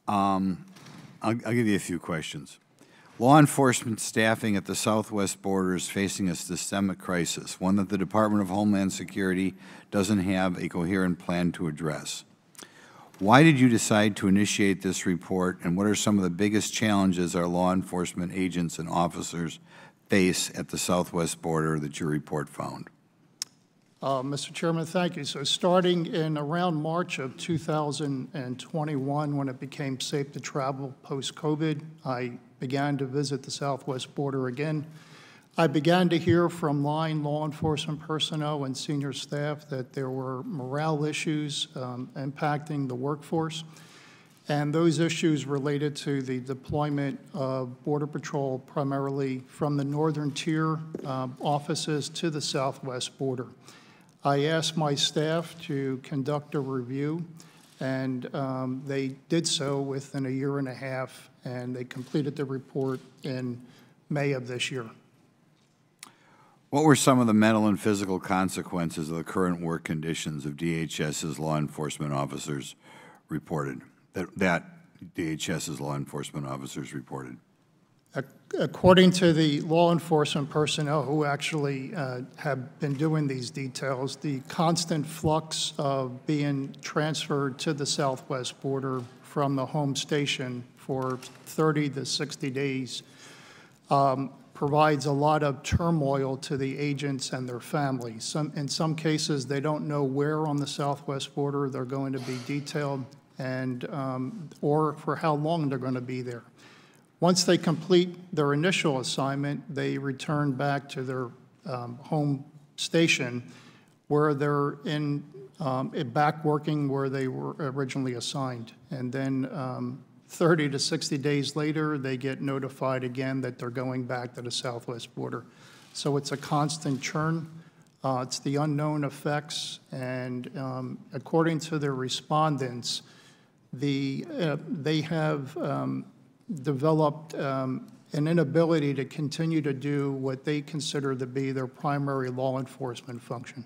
I'll give you a few questions. Law enforcement staffing at the southwest border is facing a systemic crisis, one that the Department of Homeland Security doesn't have a coherent plan to address. Why did you decide to initiate this report, and what are some of the biggest challenges our law enforcement agents and officers face at the southwest border that your report found? Mr. Chairman, thank you. So starting in around March of 2021, when it became safe to travel post-COVID, I began to visit the southwest border again. I began to hear from line law enforcement personnel and senior staff that there were morale issues impacting the workforce, and those issues related to the deployment of Border Patrol primarily from the northern tier offices to the southwest border. I asked my staff to conduct a review, and they did so within a year and a half, and they completed the report in May of this year. What were some of the mental and physical consequences of the current work conditions of DHS's law enforcement officers reported, that DHS's law enforcement officers reported? According to the law enforcement personnel who actually have been doing these details, the constant flux of being transferred to the southwest border from the home station for 30 to 60 days provides a lot of turmoil to the agents and their families. In some cases, they don't know where on the southwest border they're going to be detailed and or for how long they're going to be there. Once they complete their initial assignment, they return back to their home station where they're back working where they were originally assigned. And then 30 to 60 days later, they get notified again that they're going back to the southwest border. So it's a constant churn. It's the unknown effects. And according to the respondents, they have developed an inability to continue to do what they consider to be their primary law enforcement function.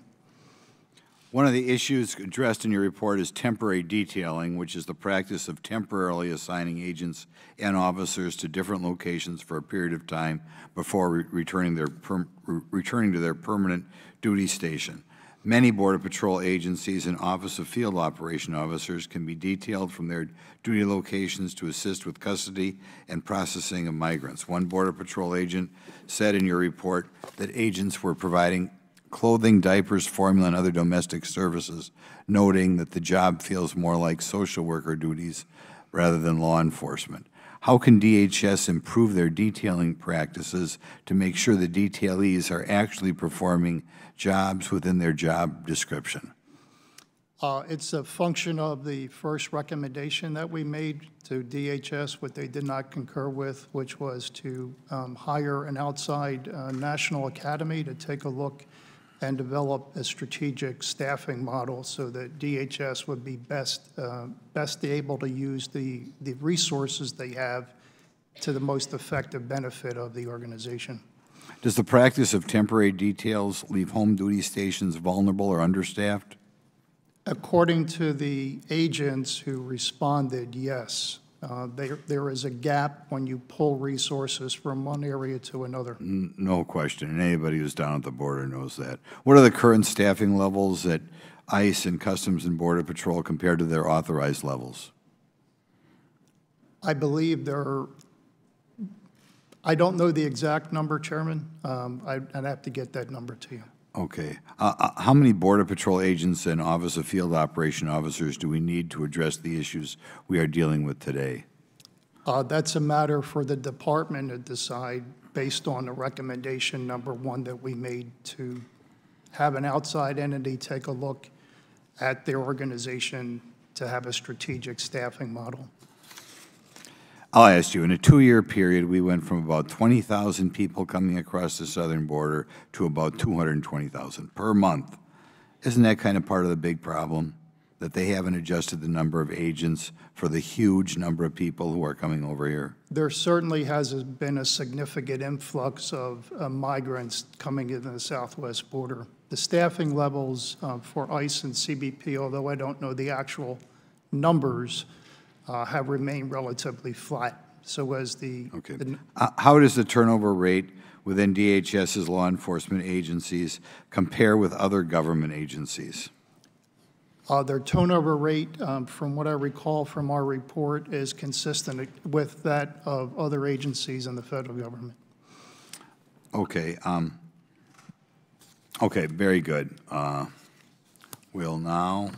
One of the issues addressed in your report is temporary detailing, which is the practice of temporarily assigning agents and officers to different locations for a period of time before returning to their permanent duty station. Many Border Patrol agencies and Office of Field Operation officers can be detailed from their duty locations to assist with custody and processing of migrants. One Border Patrol agent said in your report that agents were providing clothing, diapers, formula, and other domestic services, noting that the job feels more like social worker duties rather than law enforcement. How can DHS improve their detailing practices to make sure the detailees are actually performing jobs within their job description? It's a function of the first recommendation that we made to DHS, what they did not concur with, which was to hire an outside national academy to take a look and develop a strategic staffing model so that DHS would be best able to use the resources they have to the most effective benefit of the organization. Does the practice of temporary details leave home duty stations vulnerable or understaffed? According to the agents who responded, yes. There is a gap when you pull resources from one area to another. No question, and anybody who's down at the border knows that. What are the current staffing levels at ICE and Customs and Border Patrol compared to their authorized levels? I believe I don't know the exact number, Chairman. I'd have to get that number to you. Okay. How many Border Patrol agents and Office of Field Operation officers do we need to address the issues we are dealing with today? That's a matter for the department to decide based on the recommendation number one that we made to have an outside entity take a look at their organization to have a strategic staffing model. I'll ask you, in a 2-year period, we went from about 20,000 people coming across the southern border to about 220,000 per month. Isn't that kind of part of the big problem, that they haven't adjusted the number of agents for the huge number of people who are coming over here? There certainly has been a significant influx of migrants coming into the southwest border. The staffing levels for ICE and CBP, although I don't know the actual numbers, have remained relatively flat. So as Okay. How does the turnover rate within DHS's law enforcement agencies compare with other government agencies? Their turnover rate, from what I recall from our report, is consistent with that of other agencies in the federal government. Okay. Okay, very good. We'll now